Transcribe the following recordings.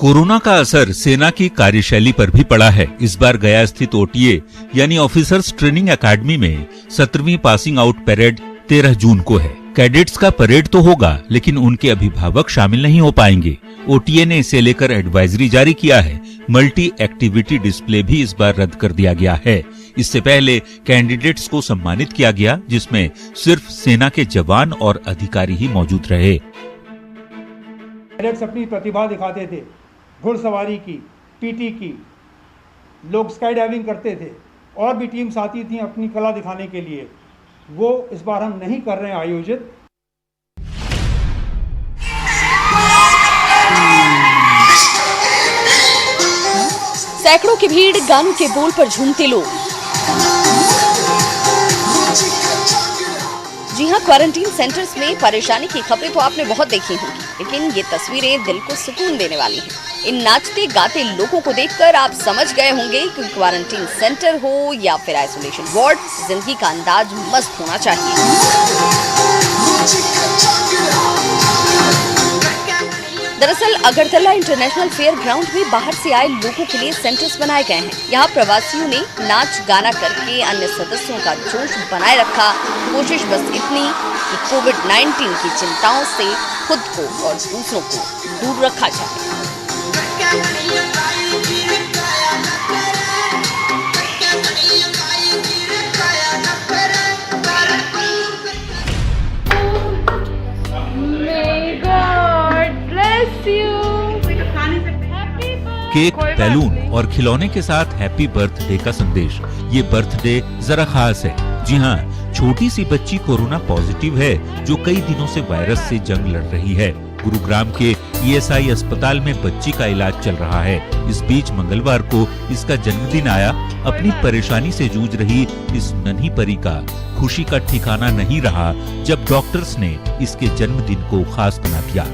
Corona का असर सेना की कार्यशैली पर भी पड़ा है। इस बार गया स्थित ओटीए यानी ऑफिसर्स ट्रेनिंग एकेडमी में 17वीं पासिंग आउट परेड 13 जून को है। कैडेट्स का परेड तो होगा, लेकिन उनके अभिभावक शामिल नहीं हो पाएंगे। ओटीए ने इसे लेकर एडवाइजरी जारी किया है। मल्टी एक्टिविटी डिस्प्ले भी इस बार रद्द कर दिया गया है। इससे पहले कैंडिडेट्स को सम्मानित किया गया, जिसमें सिर्फ सेना के जवान और अधिकारी ही मौजूद रहे। कैडेट्स अपनी प्रतिभा दिखाते थे, घुड़सवारी की, पीटी की, लोग स्काई डाइविंग करते थे, और भी टीम्स आती थी अपनी कला दिखाने के लिए। वो इस बार हम नहीं कर रहे हैं आयोजित। सैकड़ों की भीड़, गानों के बोल पर झूमते लोग। जी हाँ, क्वारंटीन सेंटर्स में परेशानी की खबरें तो आपने बहुत देखी होंगी, लेकिन ये तस्वीरें दिल को सुकून देने वाली हैं। इन नाचते गाते लोगों को देखकर आप समझ गए होंगे कि क्वारंटीन सेंटर हो या फिर आइसोलेशन वार्ड, जिंदगी का अंदाज मस्त होना चाहिए। दरअसल अगरतला इंटरनेशनल फेयर ग्राउंड में बाहर से आए लोगों के लिए सेंटर्स बनाए गए हैं। यहाँ प्रवासियों ने नाच गाना करके अन्य सदस्यों का जोश बनाए रखा। कोशिश बस इतनी कि कोविड-19 की चिंताओं से खुद को और दूसरों को दूर रखा जाए। केक, बैलून और खिलौने के साथ हैप्पी बर्थडे का संदेश। ये बर्थडे जरा खास है। जी हाँ, छोटी सी बच्ची कोरोना पॉजिटिव है, जो कई दिनों से वायरस से जंग लड़ रही है। गुरुग्राम के ईएसआई अस्पताल में बच्ची का इलाज चल रहा है। इस बीच मंगलवार को इसका जन्मदिन आया। अपनी परेशानी से जूझ रही इस नन्ही परी का खुशी का ठिकाना नहीं रहा जब डॉक्टर्स ने इसके जन्मदिन को खास बना दिया।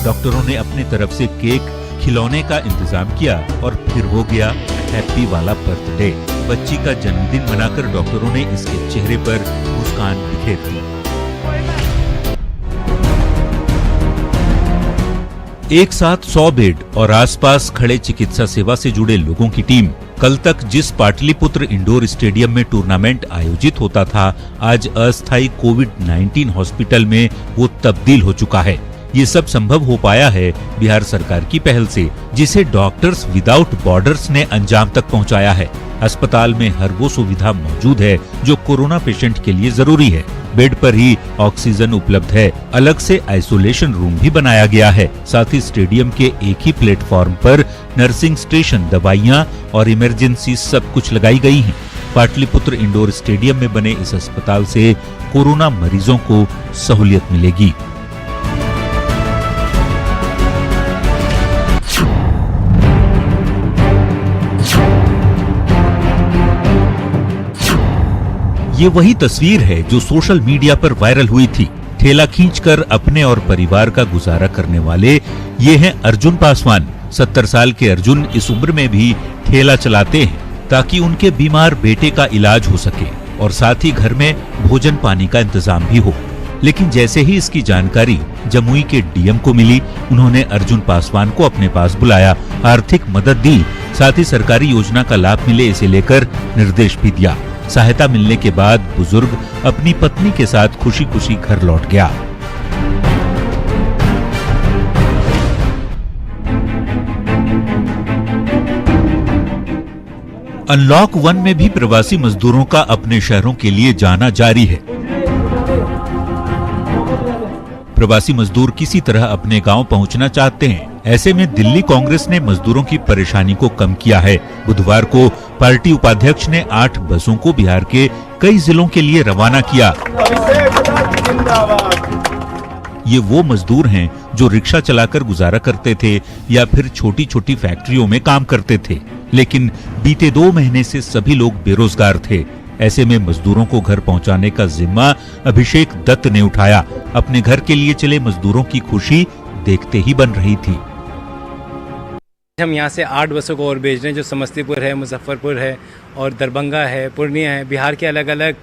डॉक्टरों ने अपने तरफ से केक, खिलौने का इंतजाम किया और फिर हो गया हैप्पी वाला बर्थडे। बच्ची का जन्मदिन मनाकर डॉक्टरों ने इसके चेहरे पर मुस्कान बिखेर दी। एक साथ 100 बेड और आसपास खड़े चिकित्सा सेवा से जुड़े लोगों की टीम। कल तक जिस पाटलिपुत्र इंडोर स्टेडियम में टूर्नामेंट आयोजित होता था, आज अस्थायी कोविड-19 हॉस्पिटल में वो तब्दील हो चुका है। ये सब संभव हो पाया है बिहार सरकार की पहल से, जिसे डॉक्टर्स विदाउट बॉर्डर्स ने अंजाम तक पहुंचाया है। अस्पताल में हर वो सुविधा मौजूद है जो कोरोना पेशेंट के लिए जरूरी है। बेड पर ही ऑक्सीजन उपलब्ध है। अलग से आइसोलेशन रूम भी बनाया गया है। साथ ही स्टेडियम के एक ही प्लेटफॉर्म पर नर्सिंग स्टेशन, दवाइयां और इमरजेंसी सब कुछ लगाई गई हैं। पाटलिपुत्र इंडोर स्टेडियम में बने इस अस्पताल से कोरोना मरीजों को सहूलियत मिलेगी। ये वही तस्वीर है जो सोशल मीडिया पर वायरल हुई थी। ठेला खींचकर अपने और परिवार का गुजारा करने वाले ये हैं अर्जुन पासवान। 70 साल के अर्जुन इस उम्र में भी ठेला चलाते हैं ताकि उनके बीमार बेटे का इलाज हो सके और साथ ही घर में भोजन पानी का इंतजाम भी हो। लेकिन जैसे ही इसकी जानकारी जमुई के डीएम को मिली, उन्होंने अर्जुन पासवान को अपने पास बुलाया, आर्थिक मदद दी, साथ ही सरकारी योजना का लाभ मिले इसे लेकर निर्देश भी दिया। सहायता मिलने के बाद बुजुर्ग अपनी पत्नी के साथ खुशी खुशी घर लौट गया। अनलॉक 1 में भी प्रवासी मजदूरों का अपने शहरों के लिए जाना जारी है। प्रवासी मजदूर किसी तरह अपने गांव पहुंचना चाहते हैं। ऐसे में दिल्ली कांग्रेस ने मजदूरों की परेशानी को कम किया है। बुधवार को पार्टी उपाध्यक्ष ने 8 बसों को बिहार के कई जिलों के लिए रवाना किया। ये वो मजदूर हैं जो रिक्शा चलाकर गुजारा करते थे या फिर छोटी छोटी फैक्ट्रियों में काम करते थे, लेकिन बीते 2 महीने से सभी लोग बेरोजगार थे। ऐसे में मजदूरों को घर पहुंचाने का जिम्मा अभिषेक दत्त ने उठाया। अपने घर के लिए चले मजदूरों की खुशी देखते ही बन रही थी। हम यहाँ से 8 बसों को और भेज रहे हैं, जो समस्तीपुर है, मुजफ्फरपुर है और दरभंगा है, पूर्णिया है। बिहार के अलग अलग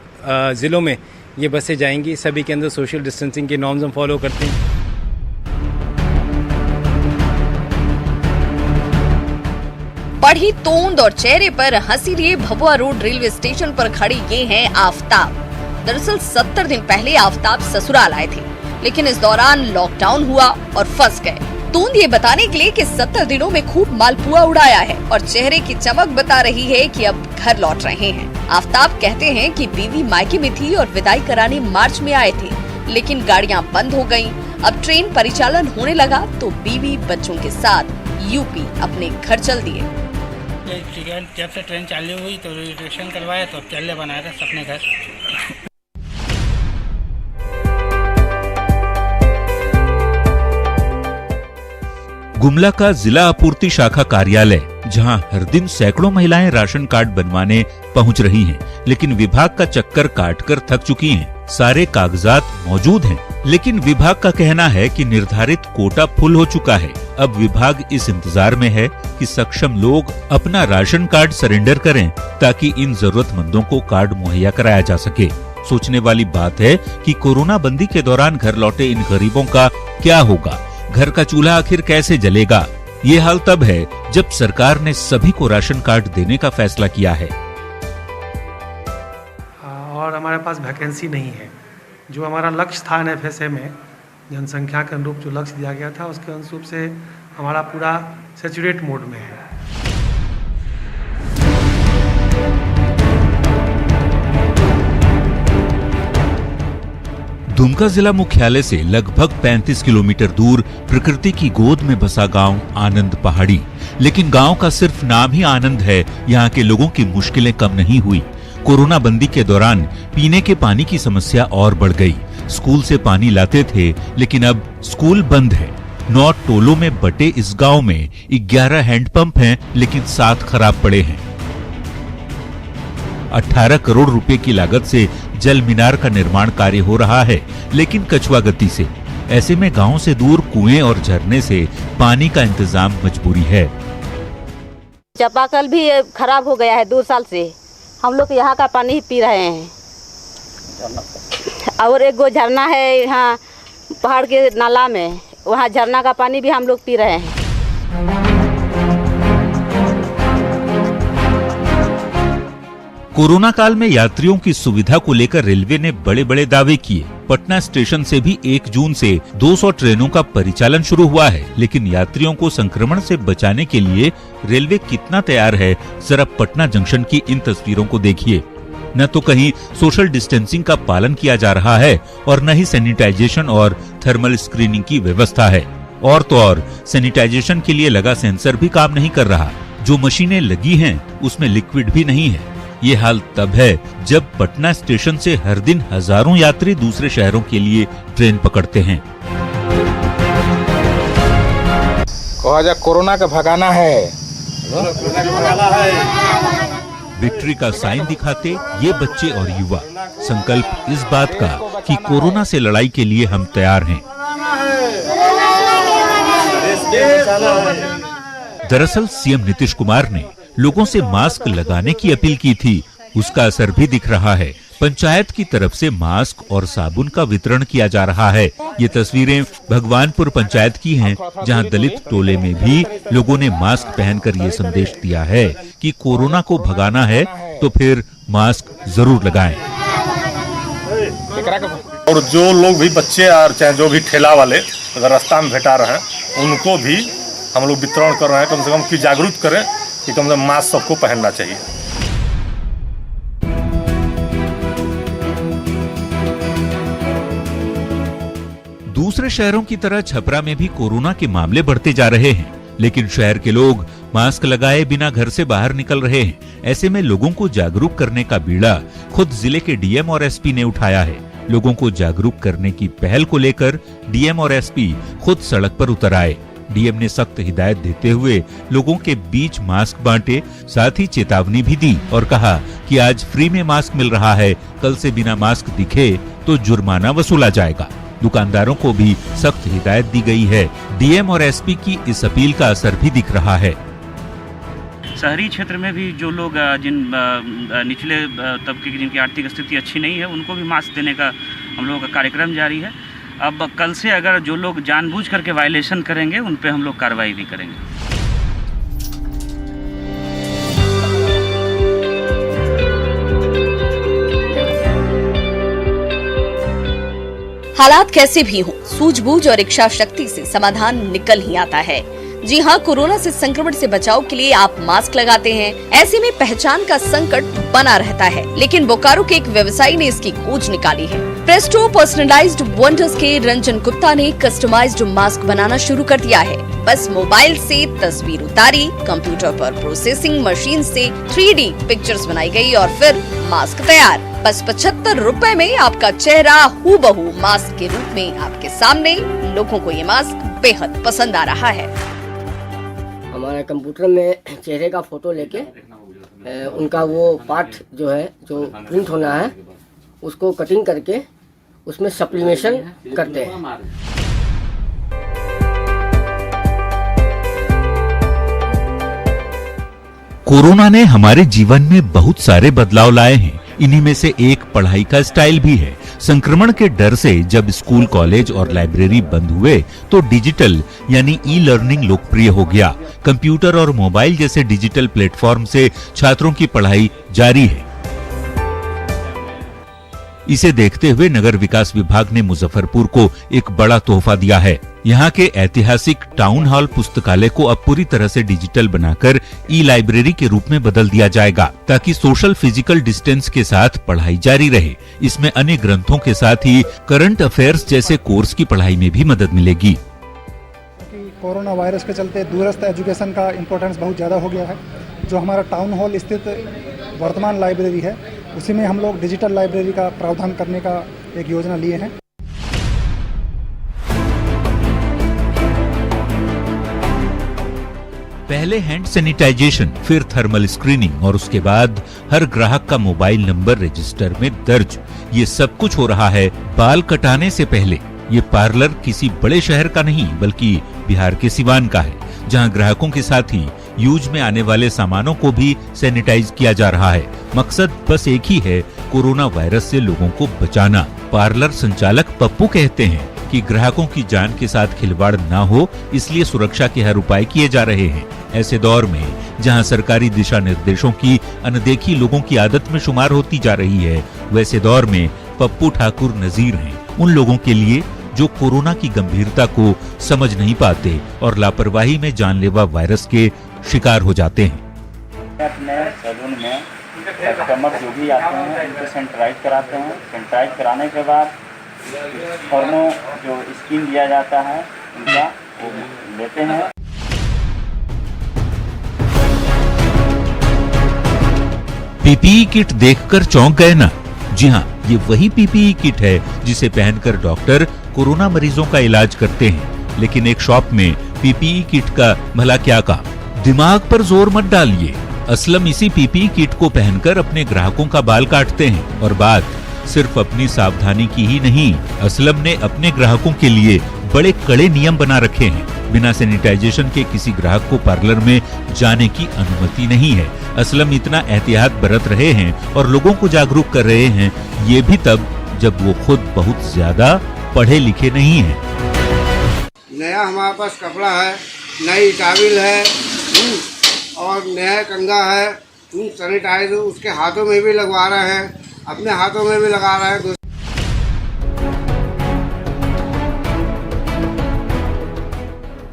ज़िलों में ये बसें जाएंगी। सभी के अंदर सोशल डिस्टेंसिंग के नॉर्म्स हम फॉलो करते हैं। बढ़ी तोंद और चेहरे पर हंसी लिए भभुआ रोड रेलवे स्टेशन पर खड़ी ये हैं आफताब। दरअसल 70 दिन पहले आफताब ससुराल आए थे, लेकिन इस दौरान लॉकडाउन हुआ और फंस गए। तोंद ये बताने के लिए कि 70 दिनों में खूब मालपुआ उड़ाया है और चेहरे की चमक बता रही है कि अब घर लौट रहे हैं। आफताब कहते हैं कि बीवी मायके में थी और विदाई कराने मार्च में आए थे, लेकिन गाड़ियां बंद हो गयीं। अब ट्रेन परिचालन होने लगा तो बीवी बच्चों के साथ यूपी अपने घर चल दिए। जब से ट्रेन चालू हुई तो रजिस्ट्रेशन करवाया तो चलने बनाया था अपने घर। गुमला का जिला आपूर्ति शाखा कार्यालय, जहां हर दिन सैकड़ों महिलाएं राशन कार्ड बनवाने पहुंच रही हैं, लेकिन विभाग का चक्कर काटकर थक चुकी हैं। सारे कागजात मौजूद हैं, लेकिन विभाग का कहना है कि निर्धारित कोटा फुल हो चुका है। अब विभाग इस इंतजार में है कि सक्षम लोग अपना राशन कार्ड सरेंडर करें, ताकि इन जरूरतमंदों को कार्ड मुहैया कराया जा सके। सोचने वाली बात है कि कोरोना बंदी के दौरान घर लौटे इन गरीबों का क्या होगा। घर का चूल्हा आखिर कैसे जलेगा? ये हाल तब है जब सरकार ने सभी को राशन कार्ड देने का फैसला किया है। और हमारे पास वैकेंसी नहीं है। जो हमारा लक्ष्य था NFSA में, जनसंख्या के अनुरूप जो लक्ष्य दिया गया था, उसके अनुरूप से हमारा पूरा सैचुरेट मोड में है। दुमका जिला मुख्यालय से लगभग 35 किलोमीटर दूर प्रकृति की गोद में बसा गांव आनंद पहाड़ी, लेकिन गांव का सिर्फ नाम ही आनंद है। यहाँ के लोगों की मुश्किलें कम नहीं हुई। कोरोना बंदी के दौरान पीने के पानी की समस्या और बढ़ गई। स्कूल से पानी लाते थे, लेकिन अब स्कूल बंद है। 9 टोलों में बटे इस गांव में 11 हैंडपंप हैं, लेकिन 7 खराब पड़े हैं। 18 करोड़ रुपए की लागत से जल मीनार का निर्माण कार्य हो रहा है, लेकिन कछुआ गति से। ऐसे में गांव से दूर कुएं और झरने से पानी का इंतजाम मजबूरी है। चापाकल भी खराब हो गया है 2 साल से। हम लोग यहाँ का पानी ही पी रहे हैं। और एक गो झरना है यहाँ पहाड़ के नाला में, वहाँ झरना का पानी भी हम लोग पी रहे हैं। कोरोना काल में यात्रियों की सुविधा को लेकर रेलवे ने बड़े बड़े दावे किए। पटना स्टेशन से भी 1 जून से 200 ट्रेनों का परिचालन शुरू हुआ है, लेकिन यात्रियों को संक्रमण से बचाने के लिए रेलवे कितना तैयार है, जरा पटना जंक्शन की इन तस्वीरों को देखिए। न तो कहीं सोशल डिस्टेंसिंग का पालन किया जा रहा है और न ही सैनिटाइजेशन और थर्मल स्क्रीनिंग की व्यवस्था है। और तो और सैनिटाइजेशन के लिए लगा सेंसर भी काम नहीं कर रहा। जो मशीनें लगी हैं उसमें लिक्विड भी नहीं है। ये हाल तब है जब पटना स्टेशन से हर दिन हजारों यात्री दूसरे शहरों के लिए ट्रेन पकड़ते हैं। कोरोना का भगाना है। विक्ट्री का साइन दिखाते ये बच्चे और युवा, संकल्प इस बात का कि कोरोना से लड़ाई के लिए हम तैयार हैं। दरअसल सीएम नीतीश कुमार ने लोगों से मास्क लगाने की अपील की थी, उसका असर भी दिख रहा है। पंचायत की तरफ से मास्क और साबुन का वितरण किया जा रहा है। ये तस्वीरें भगवानपुर पंचायत की हैं, जहां दलित टोले में भी लोगों ने मास्क पहनकर ये संदेश दिया है कि कोरोना को भगाना है तो फिर मास्क जरूर लगाएं। और जो लोग भी बच्चे और चाहे जो भी ठेला वाले अगर रास्ता में भेटा रहे हैं, उनको भी हम लोग वितरण कर रहे हैं। कम से कम की जागरूक करें कि कम से कम मास्क सबको पहनना चाहिए। दूसरे शहरों की तरह छपरा में भी कोरोना के मामले बढ़ते जा रहे हैं, लेकिन शहर के लोग मास्क लगाए बिना घर से बाहर निकल रहे हैं। ऐसे में लोगों को जागरूक करने का बीड़ा खुद जिले के डीएम और एसपी ने उठाया है। लोगों को जागरूक करने की पहल को लेकर डीएम और एसपी खुद सड़क पर उतर आए। डीएम ने सख्त हिदायत देते हुए लोगों के बीच मास्क बांटे, साथ ही चेतावनी भी दी और कहा कि आज फ्री में मास्क मिल रहा है, कल से बिना मास्क दिखे तो जुर्माना वसूला जाएगा। दुकानदारों को भी सख्त हिदायत दी गई है। डीएम और एसपी की इस अपील का असर भी दिख रहा है। शहरी क्षेत्र में भी जो लोग जिन निचले तबके की जिनकी आर्थिक स्थिति अच्छी नहीं है, उनको भी मास्क देने का हम लोगों का कार्यक्रम जारी है। अब कल से अगर जो लोग जानबूझ करके वायलेशन करेंगे उन पे हम लोग कार्रवाई भी करेंगे। हालात कैसे भी हों, सूझबूझ और इच्छा शक्ति से समाधान निकल ही आता है। जी हाँ, कोरोना से संक्रमण से बचाव के लिए आप मास्क लगाते हैं, ऐसे में पहचान का संकट बना रहता है, लेकिन बोकारो के एक व्यवसायी ने इसकी खोज निकाली है। प्रेस्टो पर्सनलाइज्ड वंडर्स के रंजन गुप्ता ने कस्टमाइज्ड मास्क बनाना शुरू कर दिया है। बस मोबाइल से तस्वीर उतारी, कंप्यूटर पर प्रोसेसिंग मशीन से 3D पिक्चर्स बनाई गई और फिर मास्क तैयार। बस 75 रुपए में आपका चेहरा हूबहू मास्क के रूप में आपके सामने। लोगों को ये मास्क बेहद पसंद आ रहा है। हमारे कंप्यूटर में चेहरे का फोटो लेके उनका वो पार्ट जो है जो प्रिंट होना है उसको कटिंग करके उसमें सप्लीमेशन करते हैं। कोरोना ने हमारे जीवन में बहुत सारे बदलाव लाए हैं। इन्हीं में से एक पढ़ाई का स्टाइल भी है। संक्रमण के डर से जब स्कूल, कॉलेज और लाइब्रेरी बंद हुए तो डिजिटल यानी ई लर्निंग लोकप्रिय हो गया। कंप्यूटर और मोबाइल जैसे डिजिटल प्लेटफॉर्म से छात्रों की पढ़ाई जारी है। इसे देखते हुए नगर विकास विभाग ने मुजफ्फरपुर को एक बड़ा तोहफा दिया है। यहाँ के ऐतिहासिक टाउन हॉल पुस्तकालय को अब पूरी तरह से डिजिटल बनाकर ई लाइब्रेरी के रूप में बदल दिया जाएगा, ताकि सोशल फिजिकल डिस्टेंस के साथ पढ़ाई जारी रहे। इसमें अन्य ग्रंथों के साथ ही करंट अफेयर्स जैसे कोर्स की पढ़ाई में भी मदद मिलेगी। कोरोना वायरस के चलते दूरस्थ एजुकेशन का इम्पोर्टेंस बहुत ज़्यादा हो गया है। जो हमारा टाउन हॉल स्थित वर्तमान लाइब्रेरी है उसी में हम लोग डिजिटल लाइब्रेरी का प्रावधान करने का एक योजना लिए हैं। पहले हैंड सैनिटाइजेशन, फिर थर्मल स्क्रीनिंग और उसके बाद हर ग्राहक का मोबाइल नंबर रजिस्टर में दर्ज। ये सब कुछ हो रहा है बाल कटाने से पहले। ये पार्लर किसी बड़े शहर का नहीं बल्कि बिहार के सिवान का है, जहां ग्राहकों के साथ ही यूज में आने वाले सामानों को भी सैनिटाइज किया जा रहा है। मकसद बस एक ही है, कोरोना वायरस से लोगों को बचाना। पार्लर संचालक पप्पू कहते हैं कि ग्राहकों की जान के साथ खिलवाड़ ना हो, इसलिए सुरक्षा के हर उपाय किए जा रहे हैं। ऐसे दौर में जहां सरकारी दिशा निर्देशों की अनदेखी लोगों की आदत में शुमार होती जा रही है, वैसे दौर में पप्पू ठाकुर नजीर हैं उन लोगों के लिए जो कोरोना की गंभीरता को समझ नहीं पाते और लापरवाही में जानलेवा वायरस के शिकार हो जाते हैं। अपने सैलून में कस्टमर जो भी आते हैं उनको सैनिटाइज कराते हैं। सैनिटाइज कराने के बाद थर्मो जो स्क्रीन दिया जाता है उनका वो लेते हैं। पीपीई किट देखकर चौंक गए ना? जी हाँ, ये वही पीपीई किट है जिसे पहनकर डॉक्टर कोरोना मरीजों का इलाज करते हैं। लेकिन एक शॉप में पीपीई किट का भला क्या काम? दिमाग पर जोर मत डालिए। असलम इसी पीपीई किट को पहनकर अपने ग्राहकों का बाल काटते हैं। और बात सिर्फ अपनी सावधानी की ही नहीं, असलम ने अपने ग्राहकों के लिए बड़े कड़े नियम बना रखे हैं। बिना सैनिटाइजेशन के किसी ग्राहक को पार्लर में जाने की अनुमति नहीं है। असलम इतना एहतियात बरत रहे हैं और लोगों को जागरूक कर रहे हैं, ये भी तब जब वो खुद बहुत ज्यादा पढ़े लिखे नहीं हैं। नया हमारे पास कपड़ा है, नई टाविल है और नया कंघा है। सैनिटाइजर उसके हाथों में भी लगवा रहे हैं, अपने हाथों में भी लगा रहे हैं।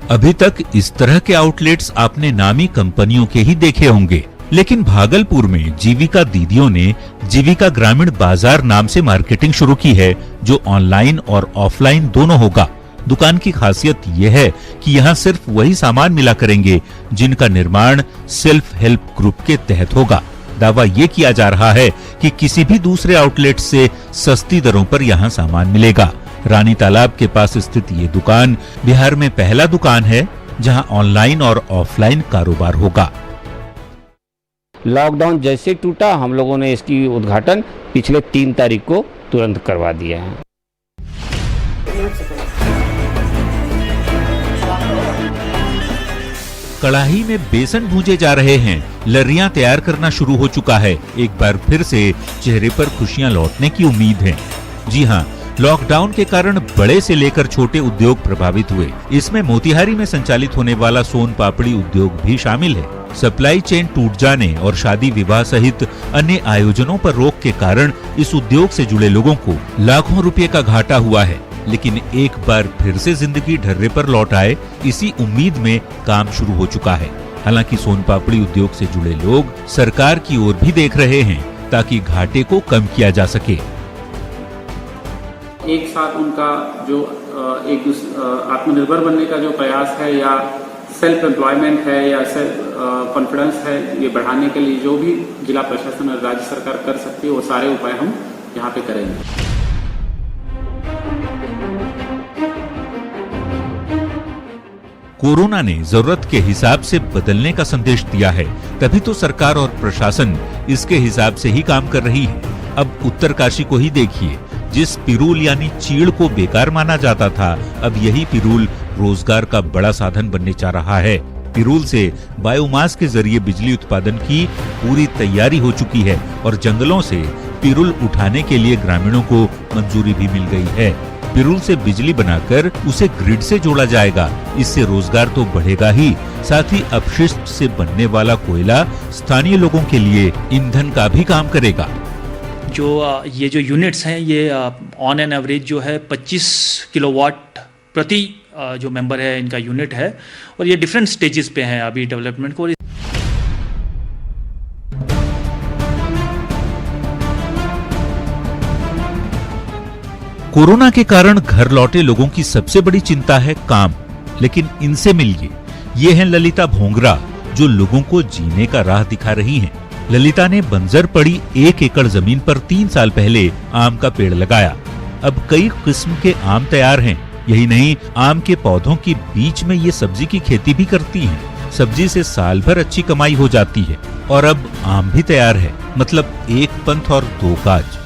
अभी तक इस तरह के आउटलेट्स आपने नामी कंपनियों के ही देखे होंगे, लेकिन भागलपुर में जीविका दीदियों ने जीविका ग्रामीण बाजार नाम से मार्केटिंग शुरू की है, जो ऑनलाइन और ऑफलाइन दोनों होगा। दुकान की खासियत यह है कि यहाँ सिर्फ वही सामान मिला करेंगे जिनका निर्माण सेल्फ हेल्प ग्रुप के तहत होगा। दावा ये किया जा रहा है कि किसी भी दूसरे आउटलेट से सस्ती दरों पर यहाँ सामान मिलेगा। रानी तालाब के पास स्थित ये दुकान बिहार में पहला दुकान है जहाँ ऑनलाइन और ऑफलाइन कारोबार होगा। लॉकडाउन जैसे टूटा, हम लोगों ने इसकी उद्घाटन पिछले 3 तारीख को तुरंत करवा दिया है। कढ़ाई में बेसन भूजे जा रहे हैं, लरियां तैयार करना शुरू हो चुका है। एक बार फिर से चेहरे पर खुशियां लौटने की उम्मीद है। जी हाँ, लॉकडाउन के कारण बड़े से लेकर छोटे उद्योग प्रभावित हुए। इसमें मोतिहारी में संचालित होने वाला सोन पापड़ी उद्योग भी शामिल है। सप्लाई चेन टूट जाने और शादी विवाह सहित अन्य आयोजनों पर रोक के कारण इस उद्योग से जुड़े लोगों को लाखों रुपए का घाटा हुआ है। लेकिन एक बार फिर से जिंदगी ढर्रे पर लौट आए, इसी उम्मीद में काम शुरू हो चुका है। हालांकि सोन पापड़ी उद्योग से जुड़े लोग सरकार की ओर भी देख रहे हैं ताकि घाटे को कम किया जा सके। एक साथ उनका जो आत्मनिर्भर बनने का जो प्रयास है या सेल्फ एम्प्लॉयमेंट है या सेल्फ कॉन्फिडेंस है, ये बढ़ाने के लिए जो भी जिला प्रशासन और राज्य सरकार कर सकती है वो सारे उपाय हम यहाँ पे करेंगे। कोरोना ने जरूरत के हिसाब से बदलने का संदेश दिया है, तभी तो सरकार और प्रशासन इसके हिसाब से ही काम कर रही है। अब उत्तरकाशी को ही देखिए, जिस पिरूल यानी चीड़ को बेकार माना जाता था, अब यही पिरूल रोजगार का बड़ा साधन बनने जा रहा है। पिरूल से बायोमास के जरिए बिजली उत्पादन की पूरी तैयारी हो चुकी है और जंगलों से पिरूल उठाने के लिए ग्रामीणों को मंजूरी भी मिल गई है। पिरूल से बिजली बनाकर उसे ग्रिड से जोड़ा जाएगा। इससे रोजगार तो बढ़ेगा ही, साथ ही अपशिष्ट से बनने वाला कोयला स्थानीय लोगों के लिए ईंधन का भी काम करेगा। जो ये जो यूनिट्स हैं, ये ऑन एन एवरेज जो है 25 किलोवाट प्रति जो मेंबर है इनका यूनिट है और ये डिफरेंट स्टेजेस पे हैं अभी डेवलपमेंट को। कोरोना के कारण घर लौटे लोगों की सबसे बड़ी चिंता है काम, लेकिन इनसे मिलिए। ये हैं ललिता भोंगरा, जो लोगों को जीने का राह दिखा रही हैं। ललिता ने बंजर पड़ी 1 एकड़ जमीन पर 3 साल पहले आम का पेड़ लगाया। अब कई किस्म के आम तैयार हैं। यही नहीं, आम के पौधों के बीच में ये सब्जी की खेती भी करती हैं। सब्जी से साल भर अच्छी कमाई हो जाती है और अब आम भी तैयार है, मतलब एक पंथ और 2 काज।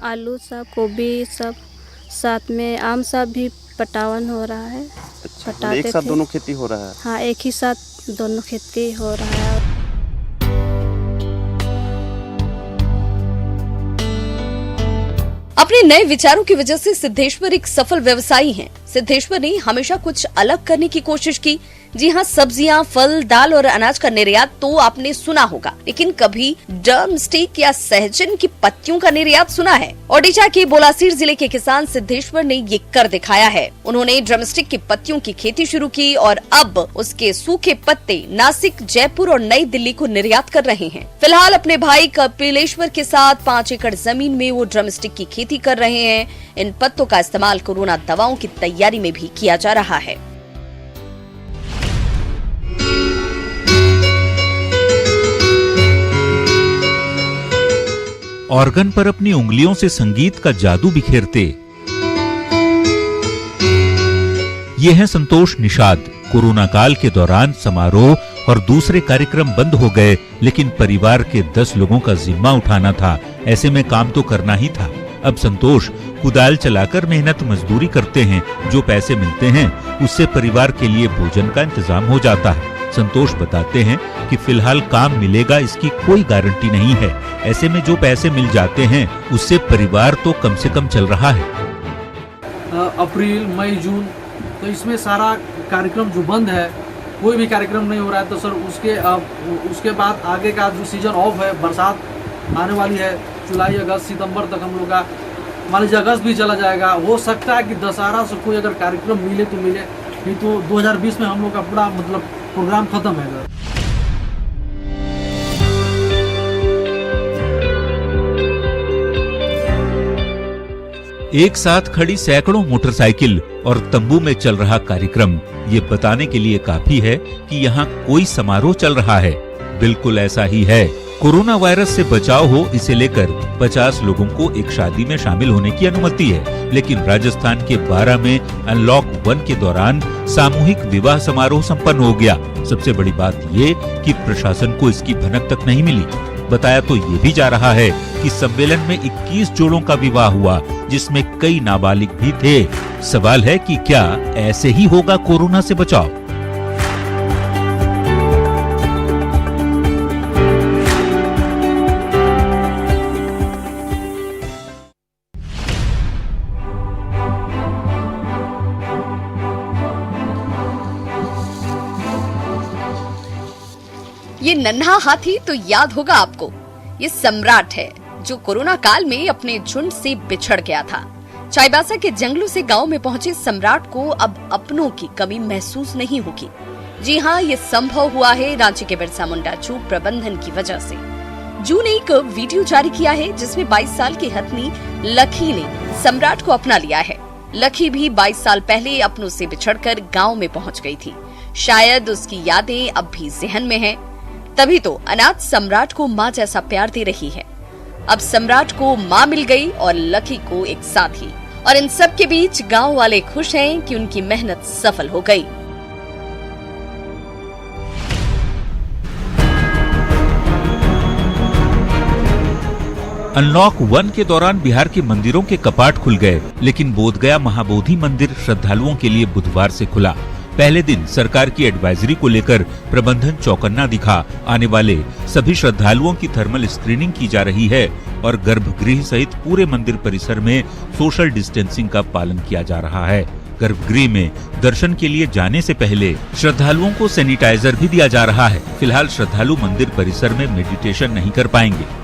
आलू सब, गोभी सब, साथ में आम सब भी पटावन हो रहा है। अच्छा, एक साथ दोनों खेती हो रहा है? हाँ, एक ही साथ दोनों खेती हो रहा है। अपने नए विचारों की वजह से सिद्धेश्वर एक सफल व्यवसायी हैं। सिद्धेश्वर ने हमेशा कुछ अलग करने की कोशिश की। जी हाँ, सब्जियां, फल, दाल और अनाज का निर्यात तो आपने सुना होगा, लेकिन कभी ड्रम स्टिक या सहजन की पत्तियों का निर्यात सुना है? ओडिशा के बोलासीर जिले के किसान सिद्धेश्वर ने ये कर दिखाया है। उन्होंने ड्रम स्टिक की पत्तियों की खेती शुरू की और अब उसके सूखे पत्ते नासिक, जयपुर और नई दिल्ली को निर्यात कर रहे हैं। फिलहाल अपने भाई कपिलेश्वर के साथ 5 एकड़ जमीन में वो ड्रम स्टिक की खेती कर रहे हैं। इन पत्तों का इस्तेमाल कोरोना दवाओं की तैयारी में भी किया जा रहा है। ऑर्गन पर अपनी उंगलियों से संगीत का जादू बिखेरते ये हैं संतोष निषाद। कोरोना काल के दौरान समारोह और दूसरे कार्यक्रम बंद हो गए, लेकिन परिवार के 10 लोगों का जिम्मा उठाना था। ऐसे में काम तो करना ही था। अब संतोष कुदाल चलाकर मेहनत मजदूरी करते हैं। जो पैसे मिलते हैं उससे परिवार के लिए भोजन का इंतजाम हो जाता है। संतोष बताते हैं कि फिलहाल काम मिलेगा इसकी कोई गारंटी नहीं है। ऐसे में जो पैसे मिल जाते हैं उससे परिवार तो कम से कम चल रहा है। अप्रैल, मई, जून तो इसमें सारा कार्यक्रम जो बंद है, कोई भी कार्यक्रम नहीं हो रहा है, तो सर उसके बाद आगे का जो सीजन ऑफ है, बरसात आने वाली है, जुलाई, अगस्त, सितंबर तक हम लोग का, मान लीजिए अगस्त भी चला जाएगा। हो सकता है कि दशहरा से कोई अगर कार्यक्रम मिले तो मिले, नहीं तो 2020 में हम लोग का पूरा मतलब प्रोग्राम खत्म है। एक साथ खड़ी सैकड़ों मोटरसाइकिल और तंबू में चल रहा कार्यक्रम ये बताने के लिए काफी है कि यहाँ कोई समारोह चल रहा है। बिल्कुल ऐसा ही है। कोरोना वायरस से बचाव हो, इसे लेकर 50 लोगों को एक शादी में शामिल होने की अनुमति है, लेकिन राजस्थान के 12 में अनलॉक 1 के दौरान सामूहिक विवाह समारोह संपन्न हो गया। सबसे बड़ी बात ये कि प्रशासन को इसकी भनक तक नहीं मिली। बताया तो ये भी जा रहा है कि सम्मेलन में 21 जोड़ों का विवाह हुआ, जिसमें कई नाबालिग भी थे। सवाल है कि क्या ऐसे ही होगा कोरोना से बचाव? ये नन्हा हाथी तो याद होगा आपको। ये सम्राट है जो कोरोना काल में अपने झुंड से बिछड़ गया था। चाईबासा के जंगलों से गांव में पहुंचे सम्राट को अब अपनों की कमी महसूस नहीं होगी। जी हाँ, ये संभव हुआ है रांची के बिरसा मुंडा जू प्रबंधन की वजह से। जू ने एक वीडियो जारी किया है जिसमें 22 साल की हथनी लखी ने सम्राट को अपना लिया है। लखी भी 22 साल पहले अपनों से बिछड़कर गांव में पहुंच गई थी। शायद उसकी यादें अब भी जहन में हैं। तभी तो अनाथ सम्राट को माँ जैसा प्यार दे रही है। अब सम्राट को माँ मिल गई और लखी को एक साथी, और इन सब के बीच गांव वाले खुश हैं कि उनकी मेहनत सफल हो गई। अनलॉक 1 के दौरान बिहार के मंदिरों के कपाट खुल गए, लेकिन बोधगया महाबोधि मंदिर श्रद्धालुओं के लिए बुधवार से खुला। पहले दिन सरकार की एडवाइजरी को लेकर प्रबंधन चौकन्ना दिखा। आने वाले सभी श्रद्धालुओं की थर्मल स्क्रीनिंग की जा रही है और गर्भगृह सहित पूरे मंदिर परिसर में सोशल डिस्टेंसिंग का पालन किया जा रहा है। गर्भगृह में दर्शन के लिए जाने से पहले श्रद्धालुओं को सैनिटाइजर भी दिया जा रहा है। फिलहाल श्रद्धालु मंदिर परिसर में मेडिटेशन नहीं कर पाएंगे।